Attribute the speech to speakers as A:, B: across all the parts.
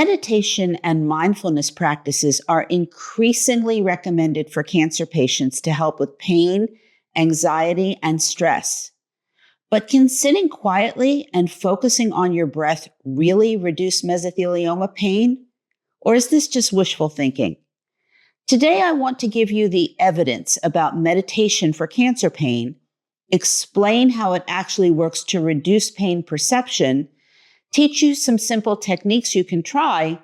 A: Meditation and mindfulness practices are increasingly recommended for cancer patients to help with pain, anxiety, and stress. But can sitting quietly and focusing on your breath really reduce mesothelioma pain? Or is this just wishful thinking? Today, I want to give you the evidence about meditation for cancer pain, explain how it actually works to reduce pain perception, teach you some simple techniques you can try,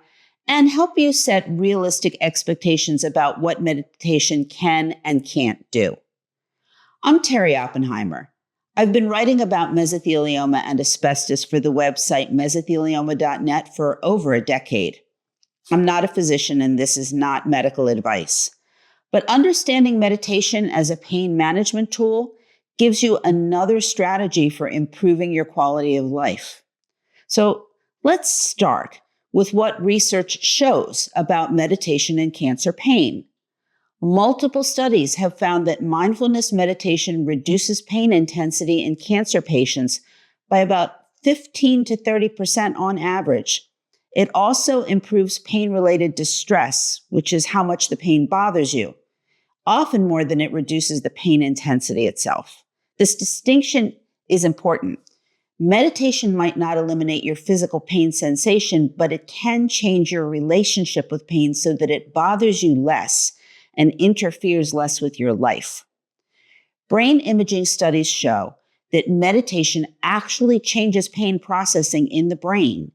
A: and help you set realistic expectations about what meditation can and can't do. I'm Terry Oppenheimer. I've been writing about mesothelioma and asbestos for the website mesothelioma.net for over a decade. I'm not a physician and this is not medical advice. But understanding meditation as a pain management tool gives you another strategy for improving your quality of life. So let's start with what research shows about meditation and cancer pain. Multiple studies have found that mindfulness meditation reduces pain intensity in cancer patients by about 15 to 30% on average. It also improves pain-related distress, which is how much the pain bothers you, often more than it reduces the pain intensity itself. This distinction is important. Meditation might not eliminate your physical pain sensation, but it can change your relationship with pain so that it bothers you less and interferes less with your life. Brain imaging studies show that meditation actually changes pain processing in the brain.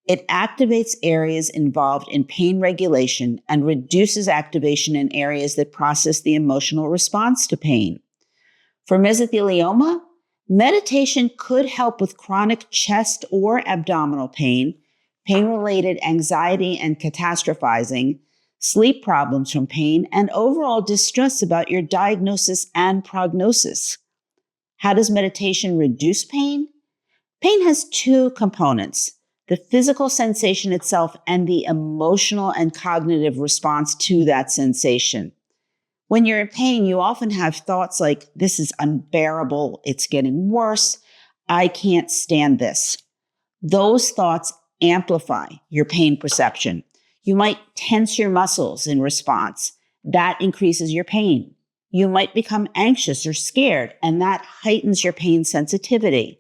A: It activates areas involved in pain regulation and reduces activation in areas that process the emotional response to pain. For mesothelioma, meditation could help with chronic chest or abdominal pain, pain-related anxiety and catastrophizing, sleep problems from pain, and overall distress about your diagnosis and prognosis. How does meditation reduce pain? Pain has two components: the physical sensation itself and the emotional and cognitive response to that sensation. When you're in pain, you often have thoughts like, this is unbearable, it's getting worse, I can't stand this. Those thoughts amplify your pain perception. You might tense your muscles in response. That increases your pain. You might become anxious or scared, and that heightens your pain sensitivity.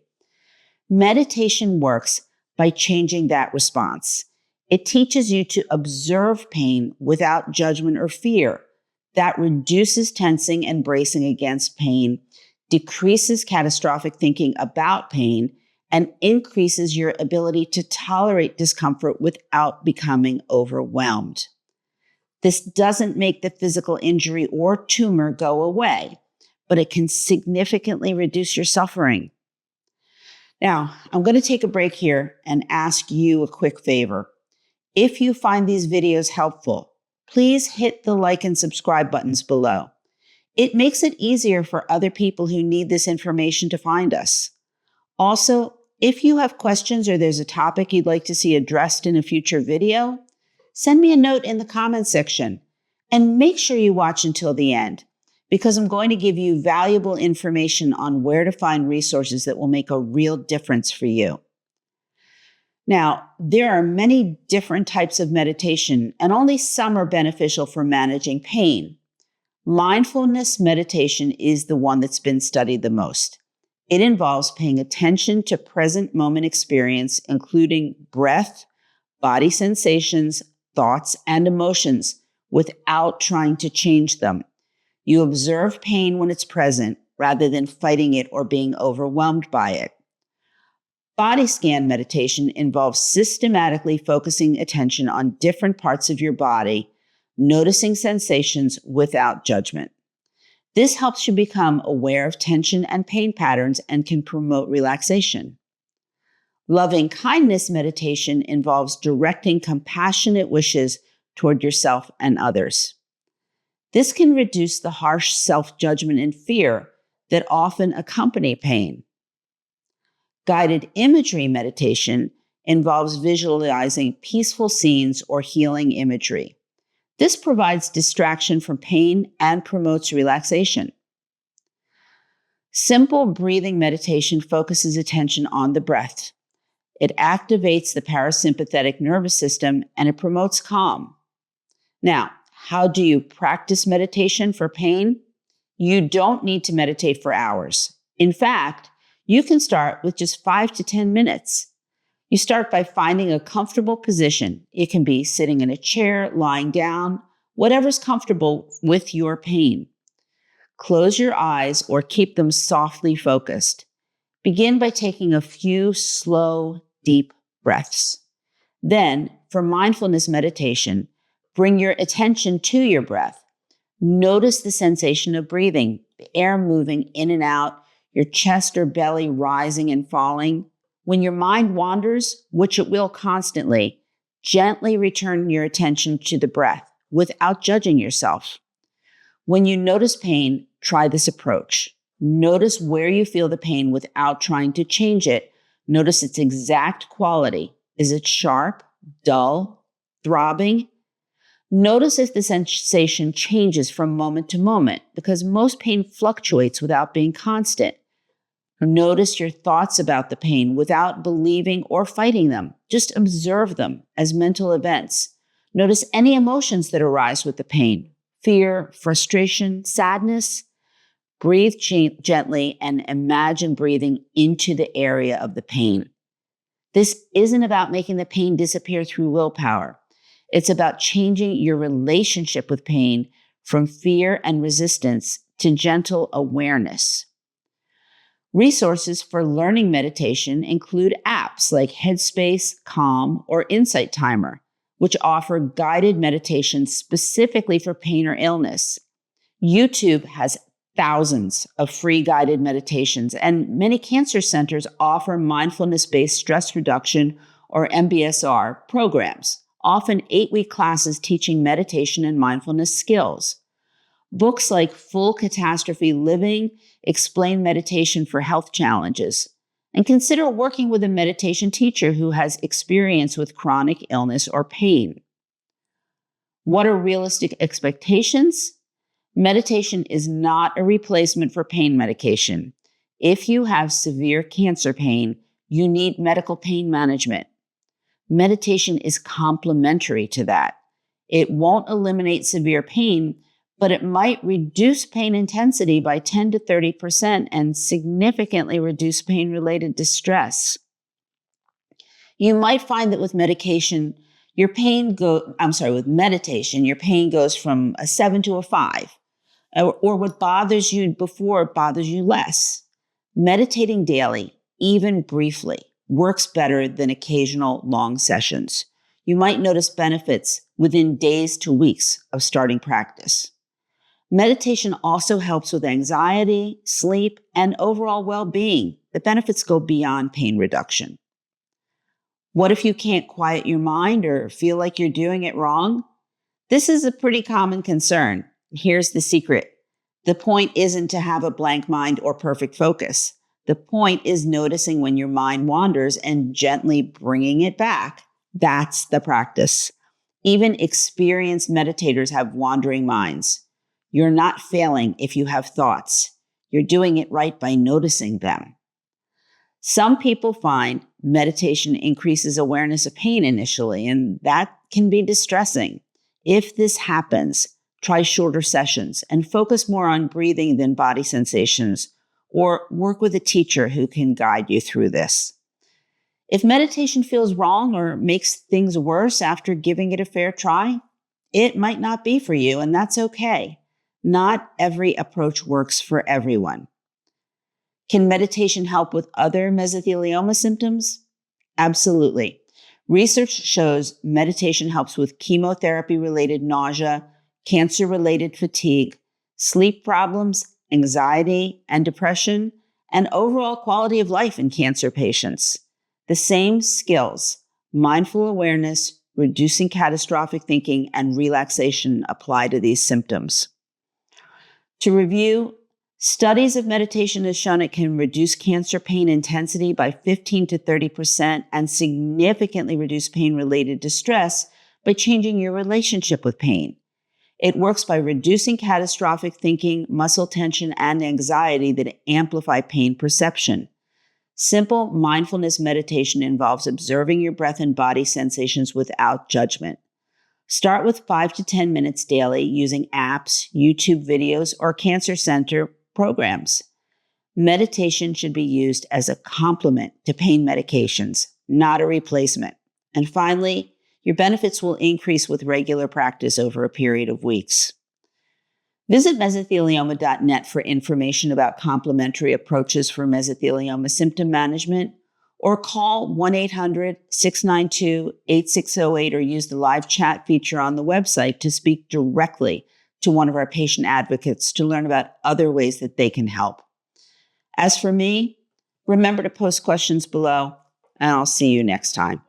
A: Meditation works by changing that response. It teaches you to observe pain without judgment or fear. That reduces tensing and bracing against pain, decreases catastrophic thinking about pain, and increases your ability to tolerate discomfort without becoming overwhelmed. This doesn't make the physical injury or tumor go away, but it can significantly reduce your suffering. Now, I'm going to take a break here and ask you a quick favor. If you find these videos helpful, please hit the like and subscribe buttons below. It makes it easier for other people who need this information to find us. Also, if you have questions or there's a topic you'd like to see addressed in a future video, send me a note in the comments section and make sure you watch until the end, because I'm going to give you valuable information on where to find resources that will make a real difference for you. Now, there are many different types of meditation, and only some are beneficial for managing pain. Mindfulness meditation is the one that's been studied the most. It involves paying attention to present moment experience, including breath, body sensations, thoughts, and emotions, without trying to change them. You observe pain when it's present rather than fighting it or being overwhelmed by it. Body scan meditation involves systematically focusing attention on different parts of your body, noticing sensations without judgment. This helps you become aware of tension and pain patterns and can promote relaxation. Loving kindness meditation involves directing compassionate wishes toward yourself and others. This can reduce the harsh self-judgment and fear that often accompany pain. Guided imagery meditation involves visualizing peaceful scenes or healing imagery. This provides distraction from pain and promotes relaxation. Simple breathing meditation focuses attention on the breath. It activates the parasympathetic nervous system and it promotes calm. Now, how do you practice meditation for pain? You don't need to meditate for hours. In fact, you can start with just 5 to 10 minutes. You start by finding a comfortable position. It can be sitting in a chair, lying down, whatever's comfortable with your pain. Close your eyes or keep them softly focused. Begin by taking a few slow, deep breaths. Then, for mindfulness meditation, bring your attention to your breath. Notice the sensation of breathing, the air moving in and out, your chest or belly rising and falling. When your mind wanders, which it will constantly, gently return your attention to the breath without judging yourself. When you notice pain, try this approach. Notice where you feel the pain without trying to change it. Notice its exact quality. Is it sharp, dull, throbbing? Notice if the sensation changes from moment to moment, because most pain fluctuates without being constant. Notice your thoughts about the pain without believing or fighting them. Just observe them as mental events. Notice any emotions that arise with the pain: fear, frustration, sadness. Breathe gently and imagine breathing into the area of the pain. This isn't about making the pain disappear through willpower. It's about changing your relationship with pain from fear and resistance to gentle awareness. Resources for learning meditation include apps like Headspace, Calm, or Insight Timer, which offer guided meditations specifically for pain or illness. YouTube has thousands of free guided meditations, and many cancer centers offer mindfulness-based stress reduction, or MBSR, programs, often 8-week classes teaching meditation and mindfulness skills. Books like Full Catastrophe Living explain meditation for health challenges. And consider working with a meditation teacher who has experience with chronic illness or pain. What are realistic expectations? Meditation is not a replacement for pain medication. If you have severe cancer pain, you need medical pain management. Meditation is complementary to that. It won't eliminate severe pain, but it might reduce pain intensity by 10 to 30% and significantly reduce pain-related distress. You might find that with meditation, with meditation, your pain goes from a 7 to a 5, or what bothers you before bothers you less. Meditating daily, even briefly, works better than occasional long sessions. You might notice benefits within days to weeks of starting practice. Meditation also helps with anxiety, sleep, and overall well-being. The benefits go beyond pain reduction. What if you can't quiet your mind or feel like you're doing it wrong? This is a pretty common concern. Here's the secret. The point isn't to have a blank mind or perfect focus. The point is noticing when your mind wanders and gently bringing it back. That's the practice. Even experienced meditators have wandering minds. You're not failing if you have thoughts. You're doing it right by noticing them. Some people find meditation increases awareness of pain initially, and that can be distressing. If this happens, try shorter sessions and focus more on breathing than body sensations, or work with a teacher who can guide you through this. If meditation feels wrong or makes things worse after giving it a fair try, it might not be for you, and that's okay. Not every approach works for everyone. Can meditation help with other mesothelioma symptoms? Absolutely. Research shows meditation helps with chemotherapy-related nausea, cancer-related fatigue, sleep problems, anxiety and depression, and overall quality of life in cancer patients. The same skills, mindful awareness, reducing catastrophic thinking, and relaxation apply to these symptoms. To review, studies of meditation have shown it can reduce cancer pain intensity by 15 to 30% and significantly reduce pain-related distress by changing your relationship with pain. It works by reducing catastrophic thinking, muscle tension, and anxiety that amplify pain perception. Simple mindfulness meditation involves observing your breath and body sensations without judgment. Start with 5 to 10 minutes daily using apps, YouTube videos, or Cancer Center programs. Meditation should be used as a complement to pain medications, not a replacement. And finally, your benefits will increase with regular practice over a period of weeks. Visit mesothelioma.net for information about complementary approaches for mesothelioma symptom management, or call 1-800-692-8608 or use the live chat feature on the website to speak directly to one of our patient advocates to learn about other ways that they can help. As for me, remember to post questions below, and I'll see you next time.